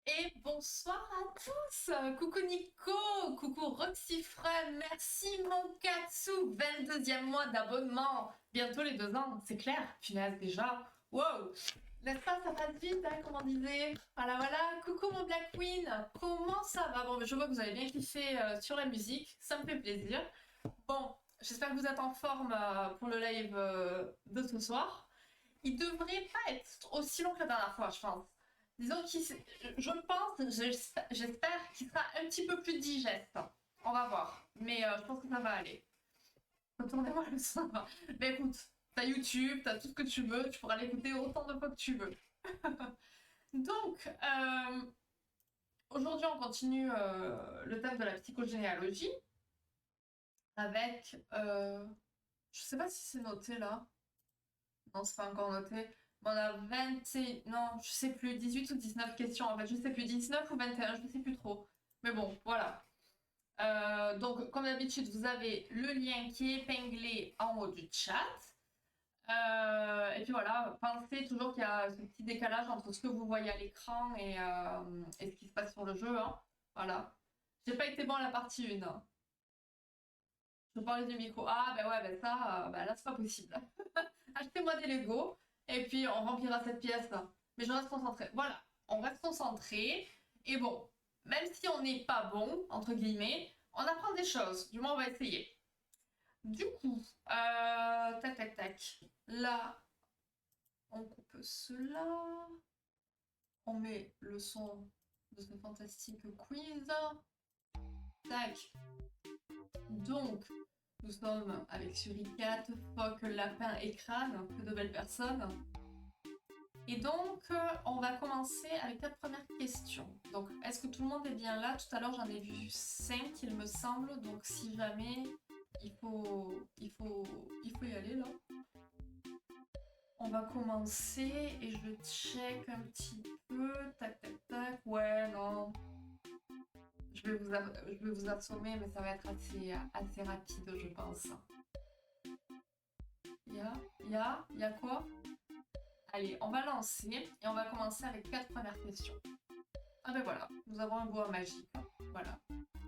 Et bonsoir à tous. Coucou Nico, coucou Roxyfred, merci Monkatsu, 22e mois d'abonnement. Bientôt les 2 ans, c'est clair, punaise déjà. Wow, n'est-ce pas, ça passe vite, hein, comme on disait. Voilà, voilà. Coucou mon Black Queen, comment ça va? Bon, je vois que vous avez bien kiffé sur la musique, ça me fait plaisir. Bon, j'espère que vous êtes en forme pour le live de ce soir. Il devrait pas être aussi long que la dernière fois, je pense. Disons qu'il, je pense, j'espère qu'il sera un petit peu plus digeste. On va voir. Mais je pense que ça va aller. Retournez-moi le son. Mais écoute, t'as YouTube, t'as tout ce que tu veux, tu pourras l'écouter autant de fois que tu veux. Donc, aujourd'hui, on continue le thème de la psychogénéalogie avec. Je sais pas si c'est noté là. Non, c'est pas encore noté. On a 20, non, je sais plus, 18 ou 19 questions. En fait, je sais plus, 19 ou 21, je sais plus trop. Mais bon, voilà. Donc, comme d'habitude, vous avez le lien qui est épinglé en haut du chat. Et puis voilà, pensez toujours qu'il y a ce petit décalage entre ce que vous voyez à l'écran et ce qui se passe sur le jeu, hein. Voilà. J'ai pas été bon à la partie 1, hein. Je parlais du micro. Ah, ben ouais, ben ça, ben là, c'est pas possible. Achetez-moi des Lego et puis on remplira cette pièce. Mais je reste concentrée. Voilà, on reste concentré. Et bon, même si on n'est pas bon, entre guillemets, on apprend des choses. Du moins, on va essayer. Du coup, tac, tac, tac. Là, on coupe cela. On met le son de ce fantastique quiz. Tac. Donc, nous sommes avec Suricat, Phoque, Lapin et Crâne, que de belles personnes. Et donc, on va commencer avec la première question. Donc, est-ce que tout le monde est bien là? Tout à l'heure, j'en ai vu 5, il me semble. Donc, si jamais, il faut y aller, là. On va commencer et je check un petit peu. Tac, tac, tac. Ouais, non. Je vais vous assommer, mais ça va être assez rapide, je pense. Il y a quoi? Allez, on va lancer et on va commencer avec 4 premières questions. Ah ben voilà, nous avons un bois magique. Voilà.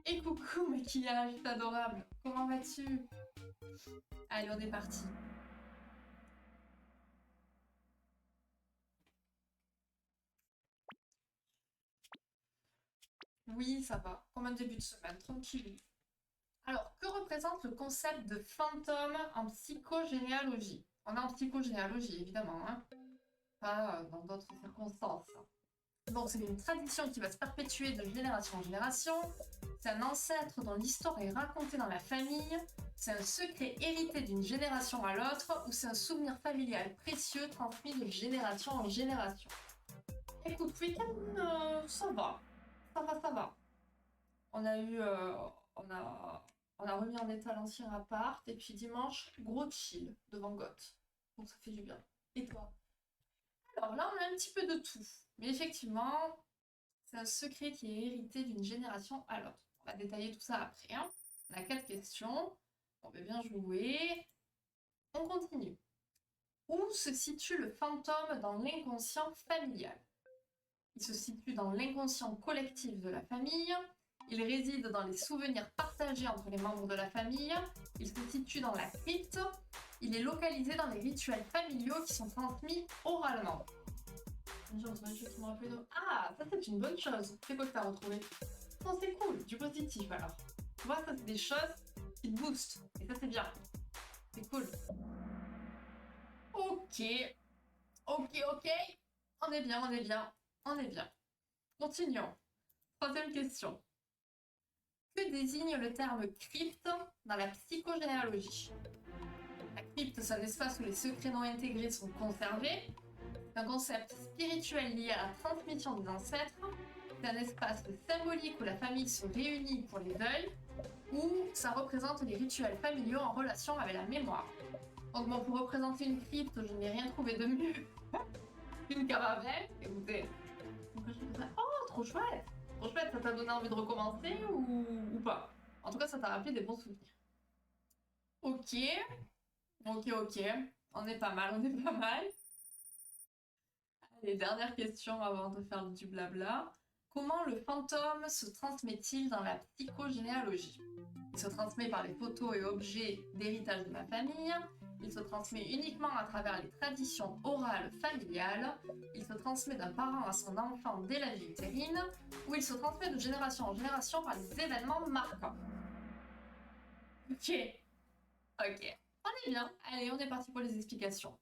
Et coucou maquillage, c'est adorable. Comment vas-tu? Allez, on est parti. Oui, ça va. Comme un début de semaine, tranquille. Alors, que représente le concept de fantôme en psychogénéalogie? On est en psychogénéalogie, évidemment, hein. Pas dans d'autres circonstances. Donc, c'est une tradition qui va se perpétuer de génération en génération. C'est un ancêtre dont l'histoire est racontée dans la famille. C'est un secret hérité d'une génération à l'autre ou c'est un souvenir familial précieux transmis de génération en génération. Écoute, week-end, ça va. Ça va, ça va. On a eu. On a, on a remis en état l'ancien appart et puis dimanche, gros chill devant Goth. Donc ça fait du bien. Et toi? Alors là, on a un petit peu de tout. Mais effectivement, c'est un secret qui est hérité d'une génération à l'autre. On va détailler tout ça après, hein. On a 4 questions. On va bien jouer. On continue. Où se situe le fantôme dans l'inconscient familial? Il se situe dans l'inconscient collectif de la famille. Il réside dans les souvenirs partagés entre les membres de la famille. Il se situe dans la crypte. Il est localisé dans les rituels familiaux qui sont transmis oralement. Ah, ça c'est une bonne chose. C'est quoi que t'as retrouvé? Non, c'est cool, du positif alors. Tu vois, ça c'est des choses qui te boostent. Et ça c'est bien. C'est cool. Ok, ok. On est bien, on est bien, on est bien. Continuons. Troisième question. Que désigne le terme crypte dans la psychogénéalogie? La crypte, c'est un espace où les secrets non intégrés sont conservés. C'est un concept spirituel lié à la transmission des ancêtres. C'est un espace symbolique où la famille se réunit pour les deuils. Ou ça représente les rituels familiaux en relation avec la mémoire. Donc bon, pour représenter une crypte, je n'ai rien trouvé de mieux qu'une caravelle. Écoutez. Oh, trop chouette! Trop chouette, ça t'a donné envie de recommencer ou pas? En tout cas, ça t'a rappelé des bons souvenirs. Ok, ok. On est pas mal, on est pas mal. Allez, dernière question avant de faire du blabla. comment le fantôme se transmet-il dans la psychogénéalogie? Il se transmet par les photos et objets d'héritage de la famille. Il se transmet uniquement à travers les traditions orales familiales. Il se transmet d'un parent à son enfant dès la vie utérine. Ou il se transmet de génération en génération par les événements marquants. Ok. Ok. On est bien. Allez, on est parti pour les explications.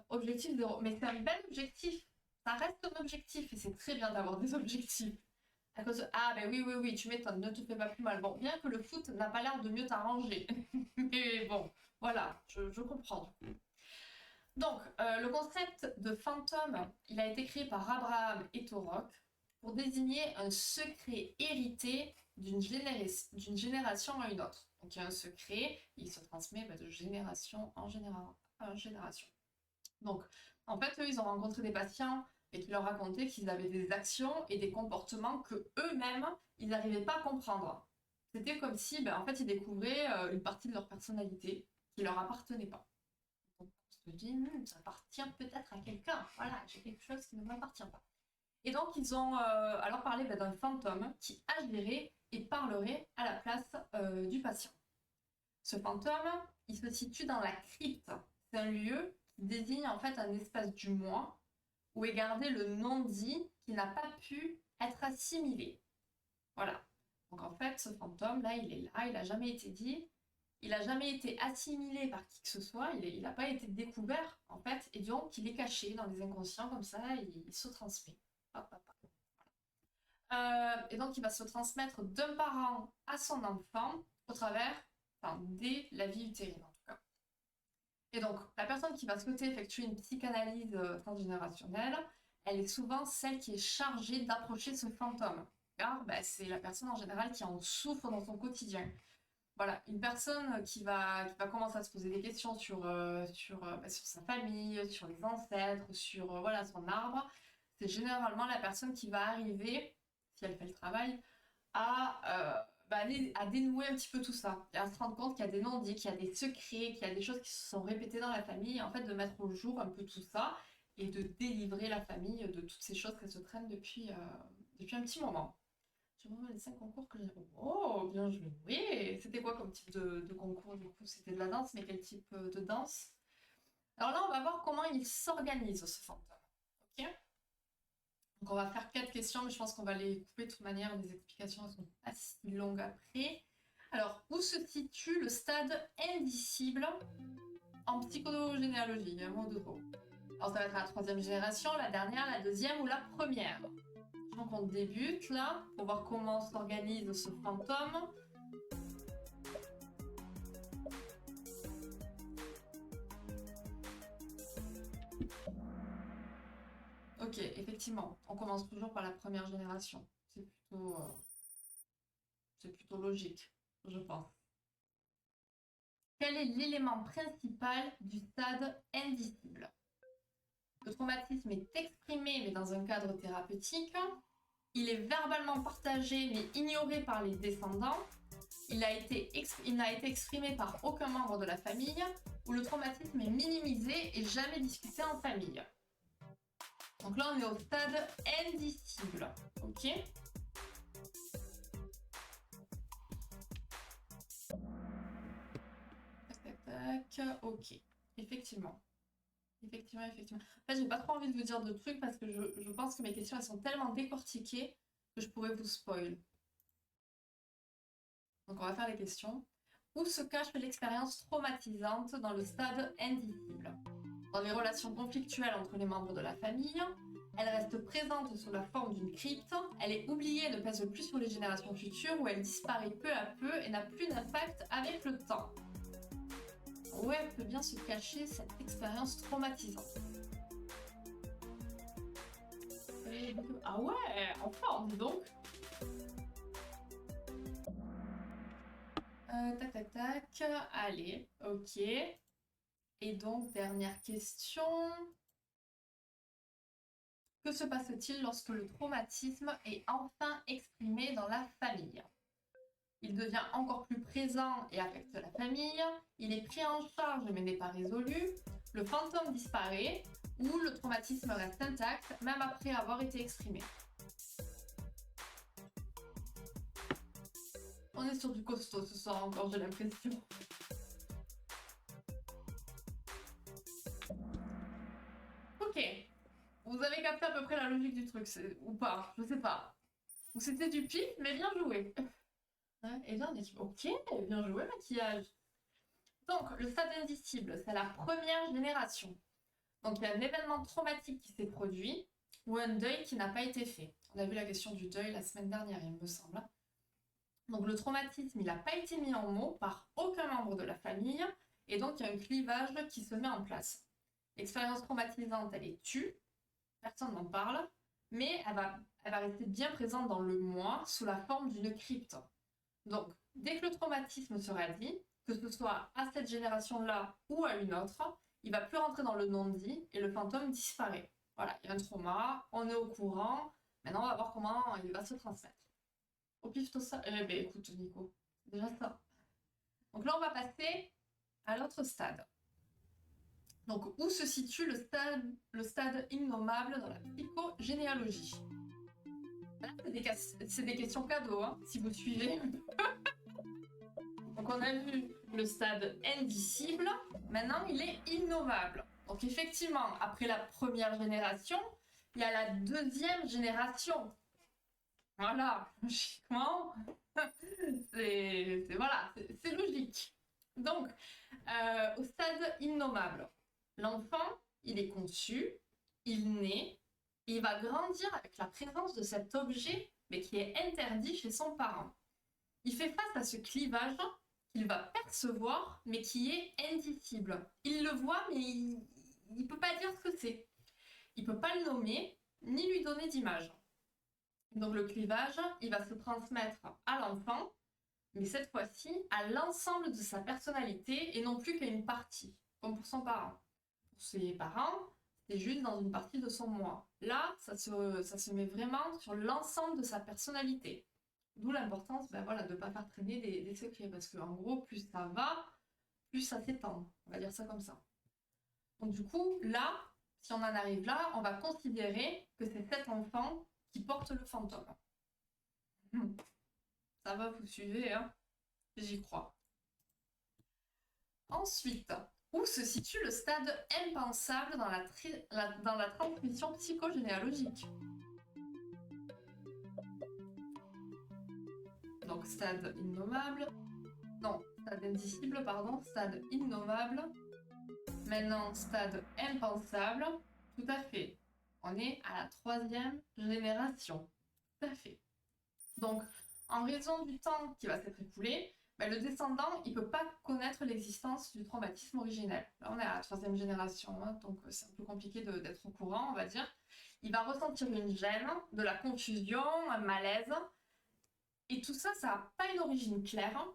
Objectif 0. Mais c'est un bel objectif. Ça reste un objectif et c'est très bien d'avoir des objectifs. À cause de... Ah, ben oui, tu m'étonnes, ne te fais pas plus mal. Bon, bien que le foot n'a pas l'air de mieux t'arranger. Mais bon, voilà, je comprends. Donc, le concept de fantôme, il a été créé par Abraham et Torok pour désigner un secret hérité d'une génération à une autre. Donc, il y a un secret, il se transmet de génération en génération. Donc, en fait, eux, ils ont rencontré des patients et qui leur racontaient qu'ils avaient des actions et des comportements que eux-mêmes, ils n'arrivaient pas à comprendre. C'était comme si, en fait, ils découvraient une partie de leur personnalité qui leur appartenait pas. Donc, on se dit, ça appartient peut-être à quelqu'un. Voilà, j'ai quelque chose qui ne m'appartient pas. Et donc, ils ont alors parlé d'un fantôme qui agirait et parlerait à la place du patient. Ce fantôme, il se situe dans la crypte. C'est un lieu qui désigne en fait un espace du moi où est gardé le non-dit qui n'a pas pu être assimilé. Voilà. Donc en fait, ce fantôme-là, il est là, il n'a jamais été dit, il n'a jamais été assimilé par qui que ce soit, il n'a pas été découvert, en fait, et donc il est caché dans les inconscients, comme ça, il se transmet. Hop, hop, hop. Et donc il va se transmettre d'un parent à son enfant au travers, dès la vie utérine en tout cas. Et donc, la personne qui va souhaiter effectuer une psychanalyse transgénérationnelle, elle est souvent celle qui est chargée d'approcher ce fantôme. Car c'est la personne en général qui en souffre dans son quotidien. Voilà, une personne qui va commencer à se poser des questions sur sa famille, sur les ancêtres, sur son arbre, c'est généralement la personne qui va arriver, si elle fait le travail, à dénouer un petit peu tout ça, et à se rendre compte qu'il y a des non-dits, qu'il y a des secrets, qu'il y a des choses qui se sont répétées dans la famille, et en fait de mettre au jour un peu tout ça, et de délivrer la famille de toutes ces choses qu'elle se traîne depuis un petit moment. Je me demande les 5 concours que j'ai... Oh, bien joué! C'était quoi comme type de concours du coup? C'était de la danse, mais quel type de danse? Alors là, on va voir comment il s'organise ce fantôme. Ok? Donc on va faire 4 questions, mais je pense qu'on va les couper de toute manière. Les explications ne sont pas si longues après. Alors, où se situe le stade indicible en psychogénéalogie? Il y a un mot de trop. Alors ça va être la 3e génération, la dernière, la 2e ou la première. Donc on débute là, pour voir comment s'organise ce fantôme. Ok, effectivement, on commence toujours par la première génération. C'est plutôt logique, je pense. Quel est l'élément principal du stade indicible? Le traumatisme est exprimé, mais dans un cadre thérapeutique. Il est verbalement partagé, mais ignoré par les descendants. Il n'a été exprimé par aucun membre de la famille, ou le traumatisme est minimisé et jamais discuté en famille. Donc là, on est au stade indicible, ok? Tac, ok. Effectivement. En fait, j'ai pas trop envie de vous dire de trucs parce que je pense que mes questions, elles sont tellement décortiquées que je pourrais vous spoil. Donc on va faire les questions. Où se cache l'expérience traumatisante dans le stade indicible? Dans les relations conflictuelles entre les membres de la famille, elle reste présente sous la forme d'une crypte, elle est oubliée et ne pèse plus sur les générations futures, ou elle disparaît peu à peu et n'a plus d'impact avec le temps. Où elle peut bien se cacher cette expérience traumatisante? Ah ouais, enfin, dis donc. Tac. Allez, ok. Et donc, dernière question. Que se passe-t-il lorsque le traumatisme est enfin exprimé dans la famille? Il devient encore plus présent et affecte la famille. Il est pris en charge mais n'est pas résolu. Le fantôme disparaît ou le traumatisme reste intact même après avoir été exprimé. On est sur du costaud ce soir encore, j'ai l'impression. Ok. Vous avez capté à peu près la logique du truc, ou pas, je sais pas. Ou c'était du pif, mais bien joué. Ouais, et là, on est dit, ok, bien joué, maquillage. Donc, le stade indicible, c'est la première génération. Donc, il y a un événement traumatique qui s'est produit ou un deuil qui n'a pas été fait. On a vu la question du deuil la semaine dernière, il me semble. Donc, le traumatisme, il n'a pas été mis en mots par aucun membre de la famille, et donc il y a un clivage qui se met en place. L'expérience traumatisante, elle est tue, personne n'en parle, mais elle va rester bien présente dans le moi sous la forme d'une crypte. Donc, dès que le traumatisme sera dit, que ce soit à cette génération-là ou à une autre, il va plus rentrer dans le non-dit et le fantôme disparaît. Voilà, il y a un trauma, on est au courant, maintenant on va voir comment il va se transmettre. Au pif tout ça, eh ben écoute Nico, c'est déjà ça. Donc là on va passer à l'autre stade. Donc où se situe le stade innommable dans la psychogénéalogie? Là c'est des questions cadeaux, hein, si vous suivez. Donc on a vu le stade indicible, maintenant il est innommable. Donc effectivement, après la première génération, il y a la deuxième génération. Voilà, logiquement, c'est logique. Donc, au stade innommable, l'enfant, il est conçu, il naît, et il va grandir avec la présence de cet objet, mais qui est interdit chez son parent. Il fait face à ce clivage qu'il va percevoir, mais qui est indicible. Il le voit, mais il ne peut pas dire ce que c'est. Il ne peut pas le nommer, ni lui donner d'image. Donc le clivage, il va se transmettre à l'enfant, mais cette fois-ci à l'ensemble de sa personnalité et non plus qu'à une partie, comme pour son parent. Pour ses parents, c'est juste dans une partie de son moi. Là, ça se met vraiment sur l'ensemble de sa personnalité. D'où l'importance de ne pas faire traîner des secrets, parce qu'en gros, plus ça va, plus ça s'étend. On va dire ça comme ça. Donc du coup, là, si on en arrive là, on va considérer que c'est cet enfant qui porte le fantôme. Ça va, vous suivez, hein? J'y crois. Ensuite, où se situe le stade impensable dans la transmission psychogénéalogique? Donc stade innommable, non, stade indicible, pardon, stade innommable. Maintenant, stade impensable, tout à fait. On est à la troisième génération, tout à fait. Donc, en raison du temps qui va s'être écoulé, le descendant, il ne peut pas connaître l'existence du traumatisme originel. Là, on est à la troisième génération, hein, donc c'est un peu compliqué d'être au courant, on va dire. Il va ressentir une gêne, de la confusion, un malaise, et tout ça, ça n'a pas une origine claire,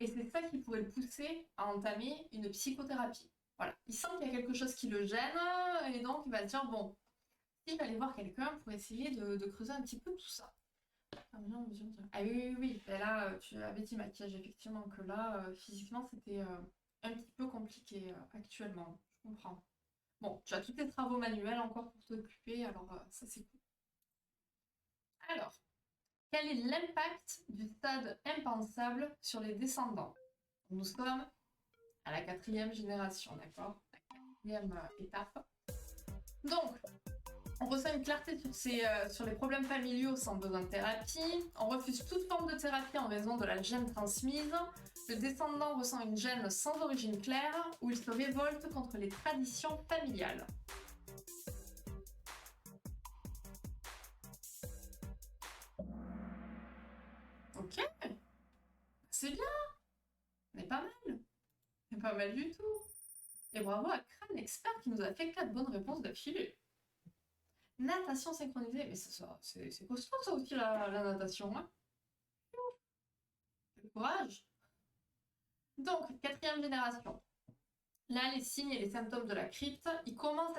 et c'est ça qui pourrait le pousser à entamer une psychothérapie. Voilà, il sent qu'il y a quelque chose qui le gêne, et donc il va se dire, bon, si j'allais voir quelqu'un pour essayer de creuser un petit peu tout ça. Ah oui. Et là, tu avais dit, maquillage, effectivement, que là, physiquement, c'était un petit peu compliqué actuellement. Je comprends. Bon, tu as tous tes travaux manuels encore pour t'occuper, alors ça, c'est cool. Alors, quel est l'impact du stade impensable sur les descendants? Nous sommes à la quatrième génération, d'accord? La quatrième étape. Donc, on ressent une clarté sur les problèmes familiaux sans besoin de thérapie. On refuse toute forme de thérapie en raison de la gêne transmise. Le descendant ressent une gêne sans origine claire où il se révolte contre les traditions familiales. Ok, c'est bien, on est pas mal. On est pas mal du tout. Et bravo à Crâne Expert qui nous a fait 4 bonnes réponses d'affilée. Natation synchronisée, mais c'est costaud ça aussi la natation. Hein, le courage. Donc, quatrième génération. Là, les signes et les symptômes de la crypte, ils commencent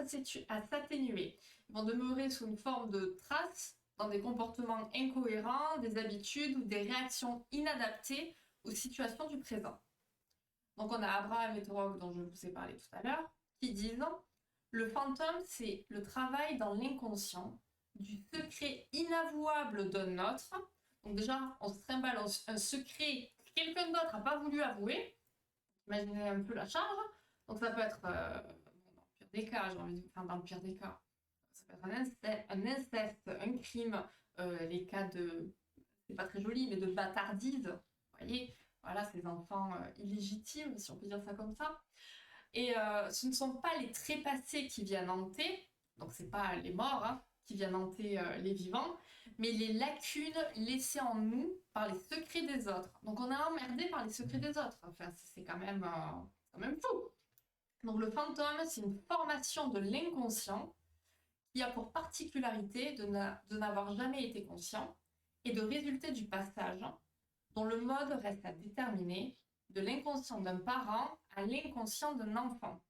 à s'atténuer. Ils vont demeurer sous une forme de traces dans des comportements incohérents, des habitudes ou des réactions inadaptées aux situations du présent. Donc on a Abraham et Torok, dont je vous ai parlé tout à l'heure, qui disent « Le fantôme, c'est le travail dans l'inconscient, du secret inavouable d'un autre, Donc déjà, on se trimballe un secret que quelqu'un d'autre n'a pas voulu avouer. Imaginez un peu la charge. Donc ça peut être, dans le pire des cas, j'ai envie de dire, enfin dans le pire des cas, ça peut être un inceste, un crime, les cas de, c'est pas très joli, mais de bâtardise, vous voyez, voilà, ces enfants illégitimes, si on peut dire ça comme ça. Et ce ne sont pas les trépassés qui viennent hanter, donc c'est pas les morts hein, qui viennent hanter les vivants, mais les lacunes laissées en nous par les secrets des autres. Donc on est emmerdé par les secrets des autres. Enfin, c'est quand même fou. Donc le fantôme, c'est une formation de l'inconscient qui a pour particularité de n'avoir jamais été conscient et de résulter du passage dont le mode reste à déterminer de l'inconscient d'un parent à l'inconscient d'un enfant.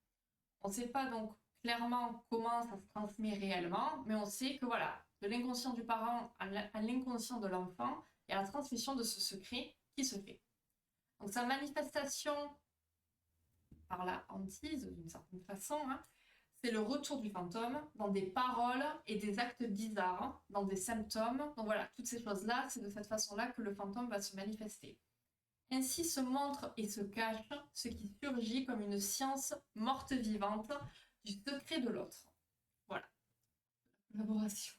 On ne sait pas donc clairement comment ça se transmet réellement, mais on sait que voilà, de l'inconscient du parent à l'inconscient de l'enfant, il y a la transmission de ce secret qui se fait. Donc sa manifestation par la hantise, d'une certaine façon, hein, c'est le retour du fantôme dans des paroles et des actes bizarres, dans des symptômes. Donc voilà, toutes ces choses-là, c'est de cette façon-là que le fantôme va se manifester. Ainsi se montre et se cache ce qui surgit comme une science morte vivante du secret de l'autre. Voilà. Collaboration.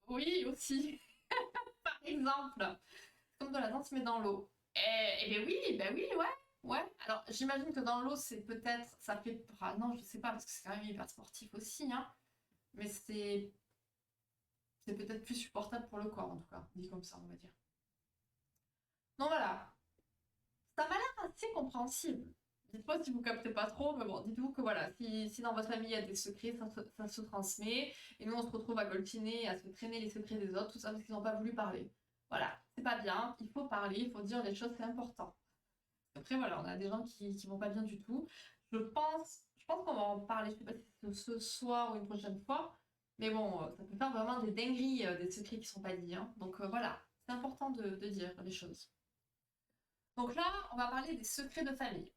Oui, aussi. Par exemple, comme de la danse mais dans l'eau. Ben oui, ouais. Ouais, alors j'imagine que dans l'eau, c'est peut-être, ça fait, ah, non, je sais pas, parce que c'est quand même hyper sportif aussi, hein, mais c'est peut-être plus supportable pour le corps, en tout cas, dit comme ça, on va dire. Donc voilà, ça m'a l'air assez compréhensible. Dites-moi si vous captez pas trop, mais bon, dites-vous que voilà, si dans votre famille il y a des secrets, ça se transmet, et nous on se retrouve à golfiner, à se traîner les secrets des autres, tout ça parce qu'ils n'ont pas voulu parler. Voilà, c'est pas bien, il faut parler, il faut dire les choses, c'est important. Après, voilà, on a des gens qui vont pas bien du tout. Je pense qu'on va en parler, je sais pas si c'est ce soir ou une prochaine fois, mais bon, ça peut faire vraiment des dingueries, des secrets qui sont pas dits, hein. Donc voilà, c'est important de dire les choses. Donc là, on va parler des secrets de famille.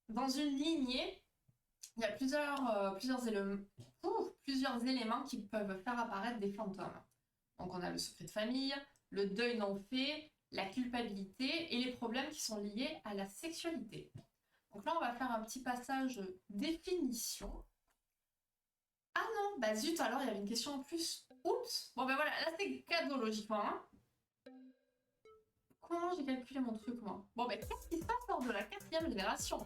Dans une lignée, il y a plusieurs éléments qui peuvent faire apparaître des fantômes. Donc on a le secret de famille, le deuil non fait, la culpabilité et les problèmes qui sont liés à la sexualité. Donc là, on va faire un petit passage définition. Ah non, bah zut, alors il y avait une question en plus. Oups. Bon ben voilà, là c'est cadeau logiquement. Hein. Comment j'ai calculé mon truc moi? Bon ben qu'est-ce qui se passe lors de la 4e génération?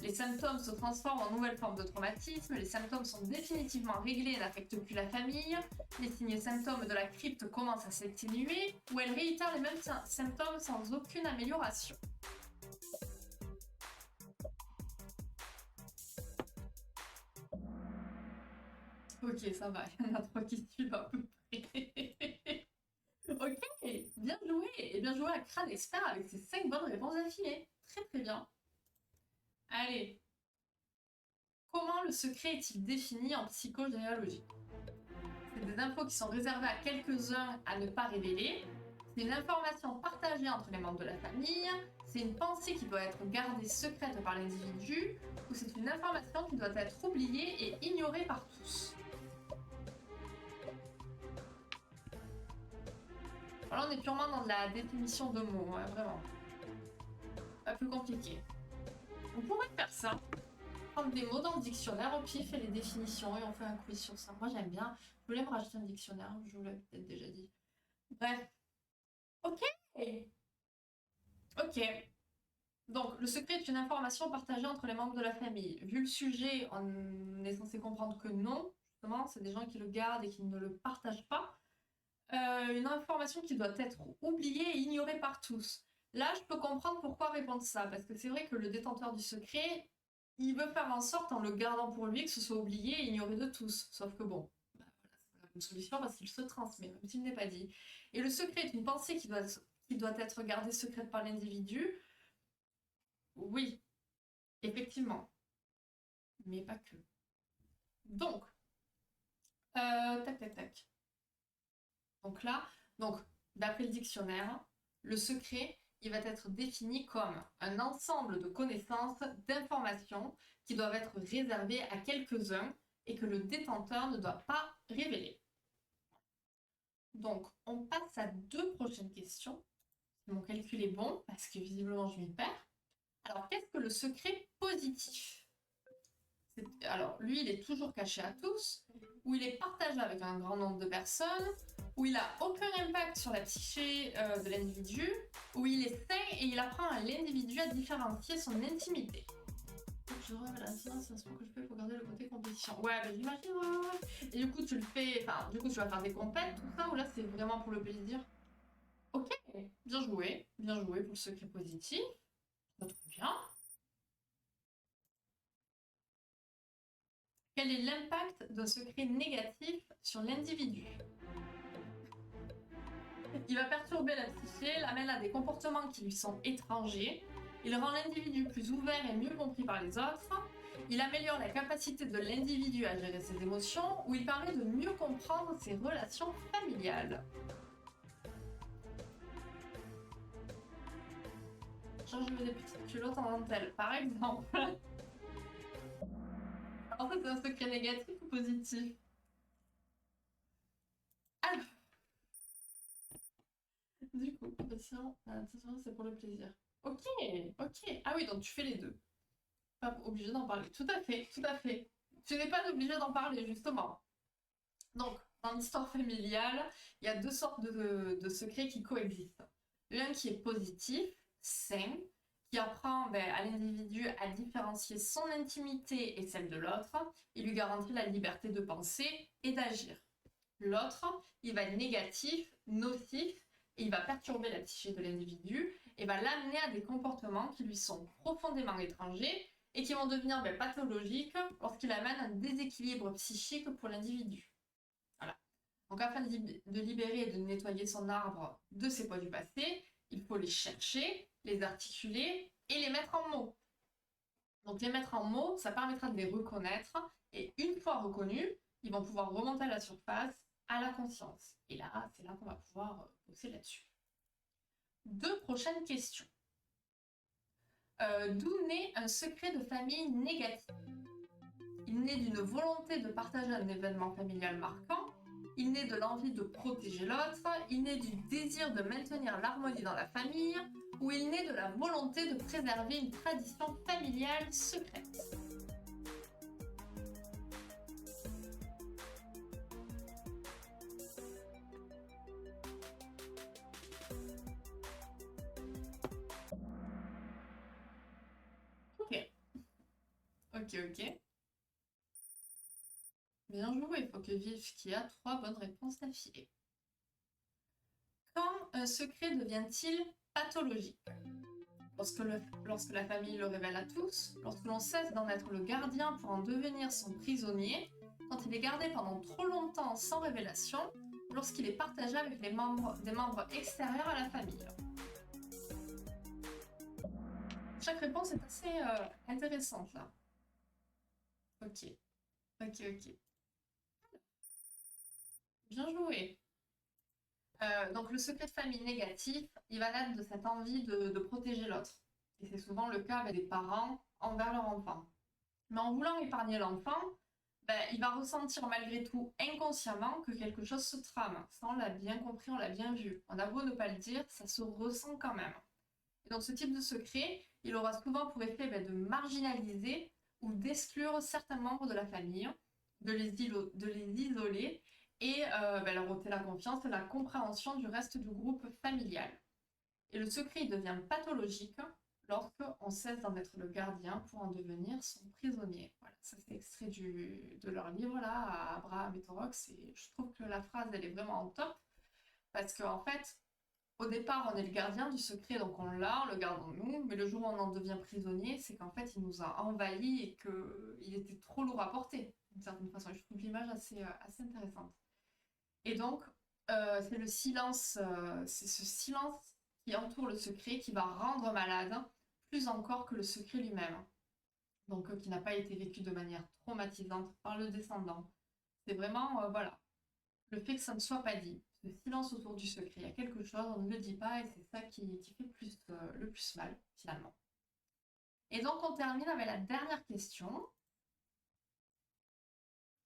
Les symptômes se transforment en nouvelles formes de traumatisme, les symptômes sont définitivement réglés et n'affectent plus la famille, les signes et symptômes de la crypte commencent à s'atténuer, ou elle réitère les mêmes symptômes sans aucune amélioration. Ok, ça va, il y en a 3 qui suivent à peu près. Ok, bien joué, et bien joué à Crâne Expert avec ses 5 bonnes réponses affilées. Très très bien. Allez, comment le secret est-il défini en psychogénéalogie? C'est des infos qui sont réservées à quelques-uns à ne pas révéler. C'est une information partagée entre les membres de la famille. C'est une pensée qui doit être gardée secrète par l'individu. Ou c'est une information qui doit être oubliée et ignorée par tous. Alors on est purement dans de la définition de mots, hein, vraiment. Pas plus compliqué. On pourrait faire ça. Prendre des mots dans le dictionnaire au pif et les définitions et on fait un quiz sur ça. Moi j'aime bien. Je voulais me racheter un dictionnaire, je vous l'avais peut-être déjà dit. Bref. Ok. Ok. Donc, le secret est une information partagée entre les membres de la famille. Vu le sujet, on est censé comprendre que non, justement, c'est des gens qui le gardent et qui ne le partagent pas. Une information qui doit être oubliée et ignorée par tous. Là, je peux comprendre pourquoi répondre ça, parce que c'est vrai que le détenteur du secret, il veut faire en sorte, en le gardant pour lui, que ce soit oublié et ignoré de tous. Sauf que bon, bah voilà, c'est pas une solution parce qu'il se transmet, même s'il n'est pas dit. Et le secret est une pensée qui doit être gardée secrète par l'individu. Oui, effectivement, mais pas que. Donc, tac, tac, tac. Donc là, d'après le dictionnaire, le secret, il va être défini comme un ensemble de connaissances, d'informations qui doivent être réservées à quelques-uns et que le détenteur ne doit pas révéler. Donc, on passe à 2 prochaines questions. Mon calcul est bon, parce que visiblement, je m'y perds. Alors, qu'est-ce que le secret positif? Alors, lui, il est toujours caché à tous, ou il est partagé avec un grand nombre de personnes, où il n'a aucun impact sur la psyché de l'individu, où il est sain et il apprend à l'individu à différencier son intimité. Je révèle l'inspiration que je fais pour garder le côté compétition. Ouais, mais j'imagine, ouais. Et du coup, tu le fais, enfin, du coup, tu vas faire des compètes, tout ça, ou là, c'est vraiment pour le plaisir? Ok, bien joué pour le secret positif. Très bien. Quel est l'impact d'un secret négatif sur l'individu? Il va perturber la psyché, l'amène à des comportements qui lui sont étrangers. Il rend l'individu plus ouvert et mieux compris par les autres. Il améliore la capacité de l'individu à gérer ses émotions, ou il permet de mieux comprendre ses relations familiales. Genre, je veux des petites culottes en dentelle, par exemple. Alors ça, c'est un secret négatif ou positif? Alors, du coup, attention, c'est pour le plaisir. Ok, ok. Ah oui, donc tu fais les deux. Pas obligé d'en parler. Tout à fait, tout à fait. Tu n'es pas obligé d'en parler, justement. Donc, dans l'histoire familiale, il y a 2 sortes de secrets qui coexistent. L'un qui est positif, sain, qui apprend à l'individu à différencier son intimité et celle de l'autre, et lui garantit la liberté de penser et d'agir. L'autre, il va être négatif, nocif, et il va perturber la psyché de l'individu, et va l'amener à des comportements qui lui sont profondément étrangers, et qui vont devenir pathologiques lorsqu'il amène un déséquilibre psychique pour l'individu. Voilà. Donc afin de libérer et de nettoyer son arbre de ses poids du passé, il faut les chercher, les articuler et les mettre en mots. Donc les mettre en mots, ça permettra de les reconnaître, et une fois reconnus, ils vont pouvoir remonter à la surface, à la conscience. Et là, c'est là qu'on va pouvoir bosser là-dessus. 2 prochaines questions. D'où naît un secret de famille négatif? Il naît d'une volonté de partager un événement familial marquant, il naît de l'envie de protéger l'autre, il naît du désir de maintenir l'harmonie dans la famille, ou il naît de la volonté de préserver une tradition familiale secrète. Ok, ok. Bien joué, il faut que Vif qui a 3 bonnes réponses d'affilée. Quand un secret devient-il pathologique? Lorsque la famille le révèle à tous, lorsque l'on cesse d'en être le gardien pour en devenir son prisonnier, quand il est gardé pendant trop longtemps sans révélation, ou lorsqu'il est partagé avec des membres extérieurs à la famille. Chaque réponse est assez intéressante là. Ok. Bien joué. Donc le secret de famille négatif, il va naître de cette envie de protéger l'autre. Et c'est souvent le cas des parents envers leur enfant. Mais en voulant épargner l'enfant, il va ressentir malgré tout inconsciemment que quelque chose se trame. Ça, on l'a bien compris, on l'a bien vu. On a beau ne pas le dire, ça se ressent quand même. Et donc ce type de secret, il aura souvent pour effet de marginaliser ou d'exclure certains membres de la famille, de les isoler et leur ôter la confiance et la compréhension du reste du groupe familial. Et le secret devient pathologique lorsqu'on cesse d'en être le gardien pour en devenir son prisonnier. Voilà, ça c'est extrait de leur livre là, à Abraham et Torox, et je trouve que la phrase elle est vraiment en top, parce qu'en fait, au départ on est le gardien du secret, donc on le garde en nous, mais le jour où on en devient prisonnier, c'est qu'en fait il nous a envahis et qu'il était trop lourd à porter, d'une certaine façon. Je trouve l'image assez intéressante. Et donc, c'est le silence, c'est ce silence qui entoure le secret qui va rendre malade, plus encore que le secret lui-même. Donc, qui n'a pas été vécu de manière traumatisante par le descendant. C'est vraiment, voilà, le fait que ça ne soit pas dit, ce silence autour du secret. Il y a quelque chose, on ne le dit pas, et c'est ça qui fait le plus mal, finalement. Et donc, on termine avec la dernière question.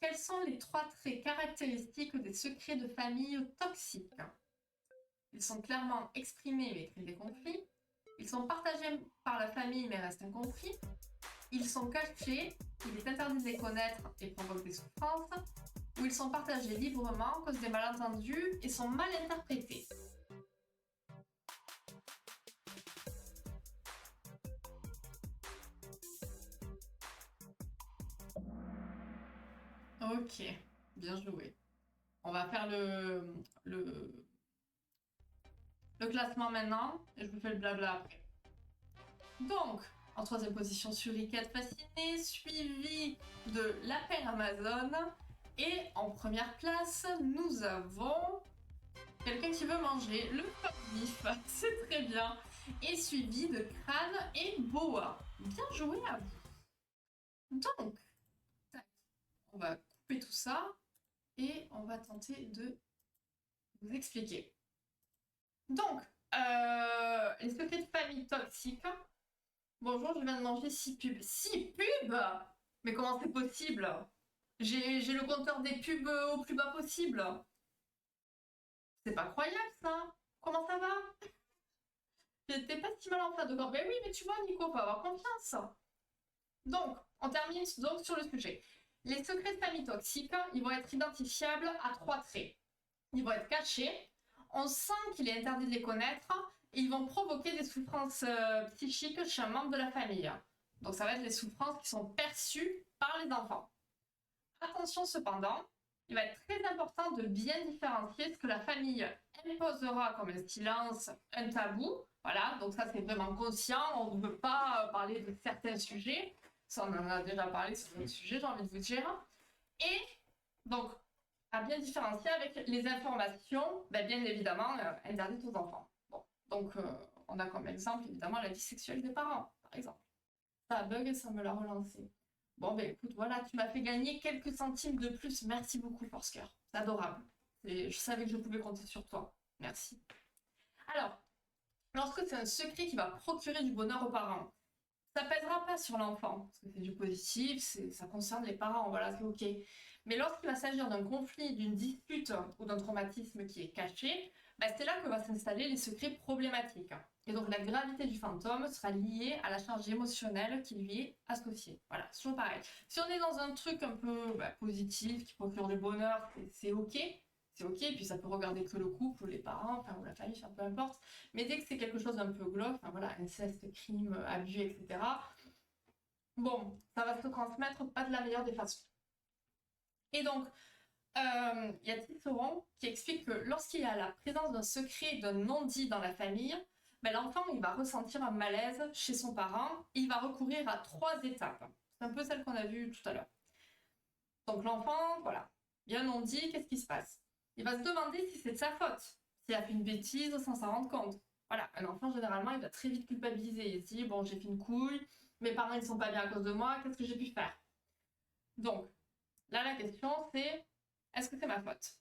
quels sont les 3 traits caractéristiques des secrets de famille toxiques? Ils sont clairement exprimés mais créent des conflits. Ils sont partagés par la famille mais restent incompris. Ils sont cachés, il est interdit de les connaître et provoquent des souffrances. Ou ils sont partagés librement, causent des malentendus et sont mal interprétés. Ok, bien joué. On va faire le classement maintenant et je vous fais le blabla après. Donc, en troisième position, Suricate Fasciné, suivi de Lapin Amazon. Et en première place, nous avons quelqu'un qui veut manger, le Bif, c'est très bien. Et suivi de Crâne et Boa. Bien joué à vous. Donc, tac, on va couper tout ça et on va tenter de vous expliquer. Donc, les secrets de famille toxiques. Bonjour, je viens de manger 6 pubs. 6 pubs? Mais comment c'est possible? J'ai le compteur des pubs au plus bas possible. C'est pas croyable ça. Comment ça va? J'étais pas si mal en face de corps. Ben oui, mais tu vois, Nico, faut avoir confiance. Donc, on termine donc sur le sujet. Les secrets de famille toxiques, ils vont être identifiables à 3 traits. Ils vont être cachés. On sent qu'il est interdit de les connaître. Et ils vont provoquer des souffrances psychiques chez un membre de la famille. Donc ça va être les souffrances qui sont perçues par les enfants. Attention cependant, il va être très important de bien différencier ce que la famille imposera comme un silence, un tabou. Voilà, donc ça c'est vraiment conscient, on ne veut pas parler de certains sujets. Ça on en a déjà parlé sur d'autres sujets, j'ai envie de vous dire. Et donc, à bien différencier avec les informations, bien évidemment, interdites aux enfants. Bon, donc on a comme exemple évidemment la vie sexuelle des parents, par exemple. Ça bug et ça me l'a relancé. Bon, ben écoute, voilà, tu m'as fait gagner quelques centimes de plus. Merci beaucoup, Forsker. C'est adorable. Et je savais que je pouvais compter sur toi. Merci. Alors, lorsque c'est un secret qui va procurer du bonheur aux parents, ça pèsera pas sur l'enfant, parce que c'est du positif, ça concerne les parents, voilà, c'est ok. Mais lorsqu'il va s'agir d'un conflit, d'une dispute ou d'un traumatisme qui est caché, c'est là que va s'installer les secrets problématiques. Et donc la gravité du fantôme sera liée à la charge émotionnelle qui lui est associée. Voilà, c'est toujours pareil. Si on est dans un truc un peu positif, qui procure du bonheur, c'est ok. C'est ok, puis ça peut regarder que le couple, ou les parents, enfin, ou la famille, enfin, peu importe. Mais dès que c'est quelque chose d'un peu glauque, enfin voilà, inceste, crime, abus, etc., bon, ça va se transmettre pas de la meilleure des façons. Et donc, il y a Tisserand qui explique que lorsqu'il y a la présence d'un secret, d'un non-dit dans la famille, l'enfant il va ressentir un malaise chez son parent et il va recourir à 3 étapes. C'est un peu celle qu'on a vue tout à l'heure. Donc l'enfant, voilà, il y a un non-dit, qu'est-ce qui se passe? Il va se demander si c'est de sa faute, s'il a fait une bêtise sans s'en rendre compte. Voilà, un enfant généralement il va très vite culpabiliser, il se dit bon j'ai fait une couille, mes parents ils sont pas bien à cause de moi, qu'est-ce que j'ai pu faire? Donc là la question c'est est-ce que c'est ma faute?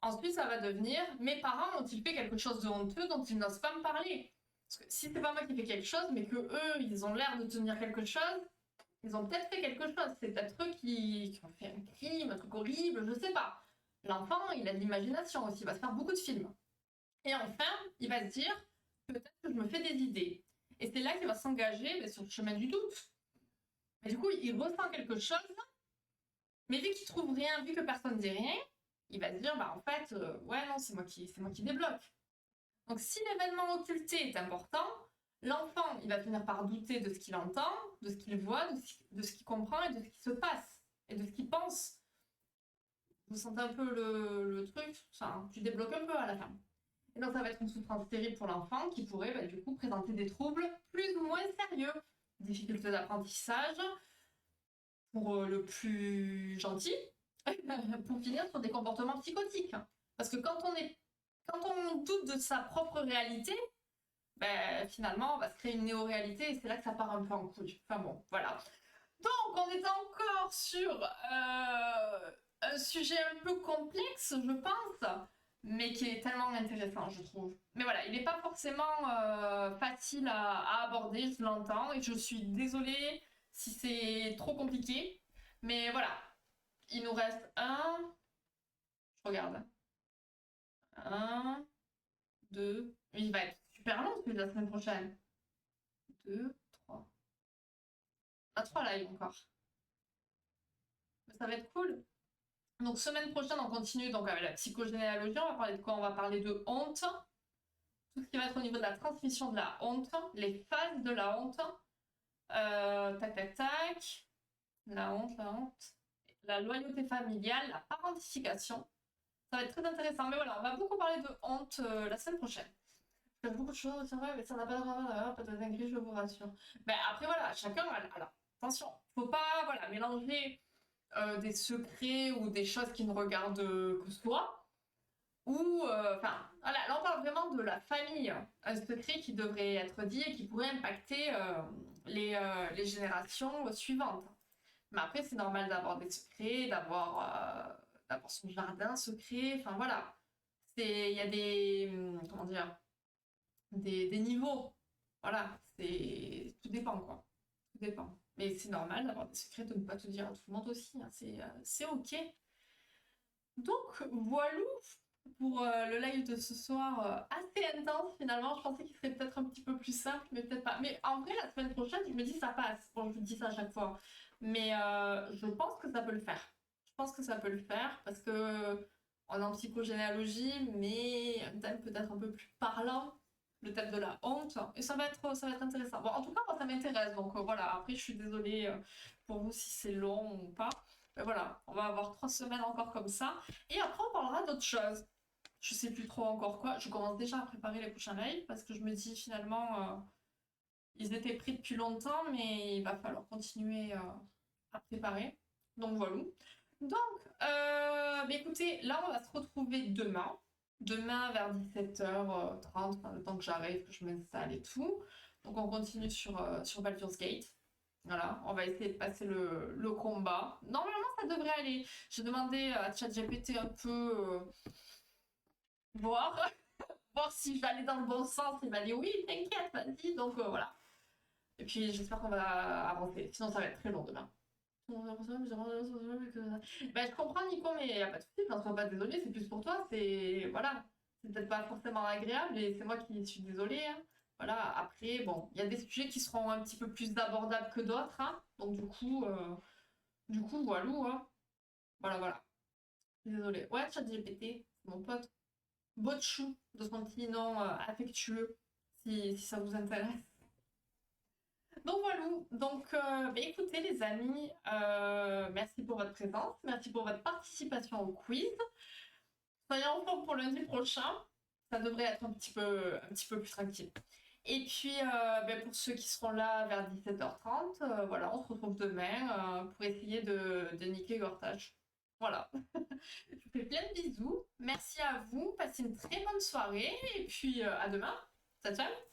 Ensuite, ça va devenir mes parents ont-ils fait quelque chose de honteux dont ils n'osent pas me parler? Parce que si c'est pas moi qui fais quelque chose, mais que eux, ils ont l'air de tenir quelque chose, ils ont peut-être fait quelque chose. C'est peut-être eux qui ont fait un crime, un truc horrible, je sais pas. L'enfant, il a de l'imagination aussi, il va se faire beaucoup de films. Et enfin, il va se dire peut-être que je me fais des idées. Et c'est là qu'il va s'engager sur le chemin du doute. Et du coup, il ressent quelque chose, mais vu qu'il trouve rien, vu que personne ne dit rien, il va se dire, en fait, ouais, non, c'est moi qui débloque. Donc, si l'événement occulté est important, l'enfant, il va finir par douter de ce qu'il entend, de ce qu'il voit, de ce qu'il comprend et de ce qui se passe, et de ce qu'il pense. Vous sentez un peu le truc, ça, tu débloques un peu à la fin. Et donc, ça va être une souffrance terrible pour l'enfant qui pourrait, du coup, présenter des troubles plus ou moins sérieux. Difficultés d'apprentissage, pour le plus gentil, pour finir sur des comportements psychotiques. Parce que quand on doute de sa propre réalité, finalement, on va se créer une néo-réalité et c'est là que ça part un peu en couille. Enfin bon, voilà. Donc, on est encore sur un sujet un peu complexe, je pense, mais qui est tellement intéressant, je trouve. Mais voilà, il n'est pas forcément facile à aborder, je l'entends, et je suis désolée si c'est trop compliqué. Mais voilà, il nous reste un. Je regarde. Un, deux. Il va être super long celui de la semaine prochaine. Deux, trois. Ah, trois lives encore. Mais ça va être cool. Donc, semaine prochaine, on continue donc avec la psychogénéalogie. On va parler de quoi? On va parler de honte. Tout ce qui va être au niveau de la transmission de la honte, les phases de la honte. Tac, tac, tac. La honte, la loyauté familiale, la parentification. Ça va être très intéressant. Mais voilà, on va beaucoup parler de honte la semaine prochaine. Il y a beaucoup de choses, c'est vrai, mais ça n'a pas de pas de dinguerie, je vous rassure. Mais après, voilà, chacun, alors, attention, faut pas voilà, mélanger des secrets ou des choses qui ne regardent que soi. Ou, enfin, voilà, là on parle vraiment de la famille, un secret qui devrait être dit et qui pourrait impacter les générations suivantes. Mais après, c'est normal d'avoir des secrets, d'avoir son jardin secret, enfin voilà. Il y a comment dire, des niveaux. Voilà, tout dépend quoi. Tout dépend. Mais c'est normal d'avoir des secrets, de ne pas te dire à tout le monde aussi, hein. C'est ok. Donc, voilà pour le live de ce soir, assez intense finalement. Je pensais qu'il serait peut-être un petit peu plus simple, mais peut-être pas. Mais en vrai, la semaine prochaine, je me dis ça passe. Bon, je vous dis ça à chaque fois. Mais je pense que ça peut le faire. Je pense que ça peut le faire parce que on est en psychogénéalogie, mais un thème peut-être un peu plus parlant, le thème de la honte. Et ça va être intéressant. Bon, en tout cas, moi, ça m'intéresse. Donc voilà, après, je suis désolée pour vous si c'est long ou pas. Mais voilà, on va avoir 3 semaines encore comme ça. Et après, on parlera d'autres choses. Je sais plus trop encore quoi. Je commence déjà à préparer les prochains lives parce que je me dis finalement, ils étaient pris depuis longtemps, mais il va falloir continuer à préparer. Donc voilà. Donc, bah écoutez, là, on va se retrouver demain. Demain vers 17h30, enfin, le temps que j'arrive, que je m'installe et tout. Donc on continue sur Baldur's Gate. Voilà, on va essayer de passer le combat. Normalement, ça devrait aller. J'ai demandé à ChatGPT un peu voir, voir si j'allais dans le bon sens. Il m'a dit oui, t'inquiète, vas-y. Donc voilà. Et puis j'espère qu'on va avancer. Sinon, ça va être très long demain. Ben, je comprends Nico, mais y a pas de soucis. Enfin, sois pas désolé, c'est plus pour toi. C'est voilà, c'est peut-être pas forcément agréable et c'est moi qui suis désolée, hein. Voilà. Après, bon, il y a des sujets qui seront un petit peu plus abordables que d'autres, hein. Donc du coup, voilà, hein. Voilà, voilà. Désolée. Ouais, ChatGPT, c'est mon pote. Botchou, de son petit nom affectueux, si ça vous intéresse. Donc voilà, donc bah, écoutez les amis, merci pour votre présence, merci pour votre participation au quiz. Soyez en forme pour lundi prochain, ça devrait être un petit peu plus tranquille. Et puis bah, pour ceux qui seront là vers 17h30, voilà, on se retrouve demain pour essayer de niquer Gortage. Voilà. Je vous fais plein de bisous, merci à vous, passez une très bonne soirée et puis à demain. Ciao ciao.